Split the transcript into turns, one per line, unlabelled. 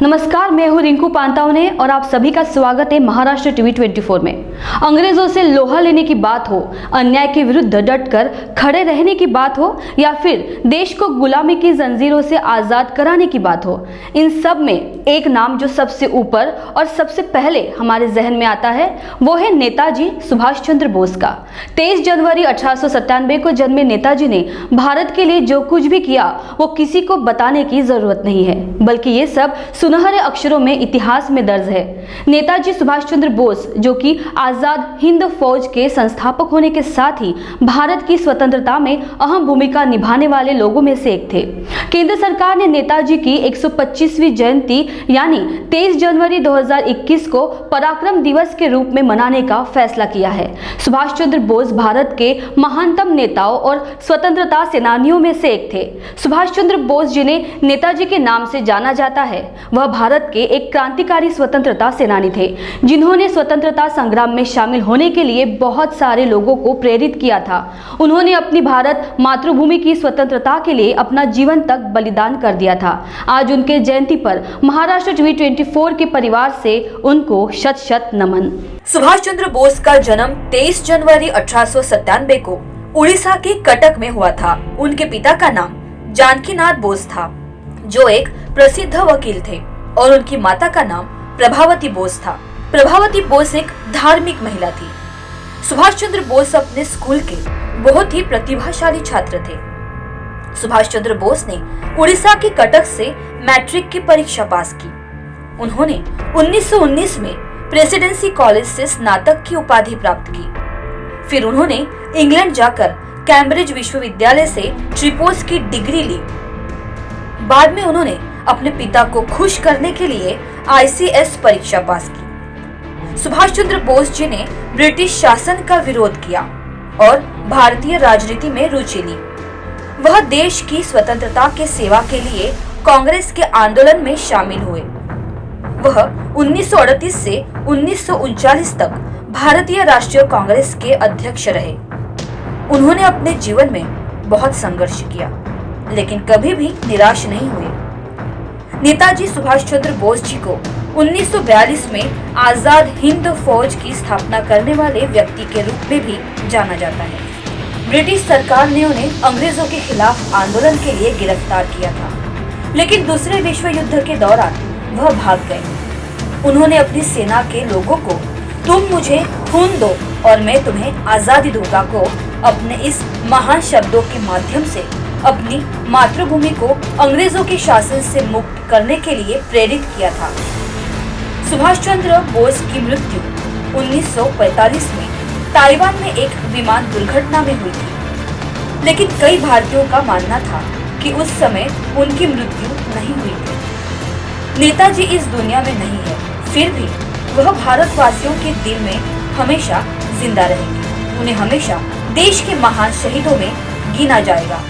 नमस्कार, मैं हूं रिंकू पांतावने और आप सभी का स्वागत है महाराष्ट्र टीवी 24 में। अंग्रेजों से लोहा लेने की बात हो, अन्याय के विरुद्ध डटकर खड़े रहने की बात हो या फिर देश को गुलामी की जंजीरों से आजाद कराने की बात हो, इन सब में एक नाम जो सबसे ऊपर और सबसे पहले हमारे जहन में आता है वो है नेताजी सुभाष चंद्र बोस का। 23 जनवरी 1897 को जन्मे नेताजी ने भारत के लिए जो कुछ भी किया वो किसी को बताने की जरूरत नहीं है, बल्कि ये सब सुनहरे अक्षरों में इतिहास में दर्ज है। नेताजी सुभाष चंद्र बोस जो कि आजाद हिंद फौज के संस्थापक होने के साथ ही भारत की स्वतंत्रता में अहम भूमिका निभाने वाले लोगों में से एक थे। केंद्र सरकार ने नेताजी की 125वीं जयंती यानी 23 जनवरी 2021 को पराक्रम दिवस के रूप में मनाने का फैसला किया है। सुभाष चंद्र बोस भारत के महानतम नेताओं और स्वतंत्रता सेनानियों में से एक थे। सुभाष चंद्र बोस जिन्हें नेताजी के नाम से जाना जाता है, वह भारत के एक क्रांतिकारी स्वतंत्रता सेनानी थे जिन्होंने स्वतंत्रता संग्राम में शामिल होने के लिए बहुत सारे लोगों को प्रेरित किया था। उन्होंने अपनी भारत मातृभूमि की स्वतंत्रता के लिए अपना जीवन तक बलिदान कर दिया था। आज उनके जयंती पर महाराष्ट्र टीवी 24 के परिवार से उनको शत शत नमन।
सुभाष चंद्र बोस का जन्म 23 जनवरी 1897 को उड़ीसा के कटक में हुआ था। उनके पिता का नाम जानकीनाथ बोस था जो एक प्रसिद्ध वकील थे और उनकी माता का नाम प्रभावती बोस था। प्रभावती बोस एक धार्मिक महिला थी। सुभाष चंद्र बोस अपने स्कूल के बहुत ही प्रतिभाशाली छात्र थे। सुभाष चंद्र बोस ने उड़ीसा के कटक से मैट्रिक की परीक्षा पास की। उन्होंने 1919 में प्रेसिडेंसी कॉलेज से स्नातक की उपाधि प्राप्त की। फिर उन्होंने इंग्लैंड जाकर कैम्ब्रिज विश्वविद्यालय से ट्रिपोस की डिग्री ली। बाद में उन्होंने अपने पिता को खुश करने के लिए ICS परीक्षा पास की। सुभाष चंद्र बोस जी ने ब्रिटिश शासन का विरोध किया और भारतीय राजनीति में रुचि ली। वह देश की स्वतंत्रता के सेवा के लिए कांग्रेस के आंदोलन में शामिल हुए। वह 1938 से 1939 तक भारतीय राष्ट्रीय कांग्रेस के अध्यक्ष रहे। उन्होंने अपने जीवन में बहुत संघर्ष किया, लेकिन कभी भी निराश नहीं हुए। नेताजी सुभाष चंद्र बोस जी को 1942 में आजाद हिंद फौज की स्थापना करने वाले व्यक्ति के रूप में भी जाना जाता है। ब्रिटिश सरकार ने उन्हें अंग्रेजों के खिलाफ आंदोलन के लिए गिरफ्तार किया था, लेकिन दूसरे विश्व युद्ध के दौरान वह भाग गए। उन्होंने अपनी सेना के लोगों को तुम मुझे खून दो और मैं तुम्हें आजादी दूंगा को अपने इस महान शब्दों के माध्यम से अपनी मातृभूमि को अंग्रेजों के शासन से मुक्त करने के लिए प्रेरित किया था। सुभाष चंद्र बोस की मृत्यु 1945 में ताइवान में एक विमान दुर्घटना में हुई थी, लेकिन कई भारतीयों का मानना था कि उस समय उनकी मृत्यु नहीं हुई थी। नेताजी इस दुनिया में नहीं है, फिर भी वह भारतवासियों के दिल में हमेशा जिंदा रहेंगे। उन्हें हमेशा देश के महान शहीदों में गिना जाएगा।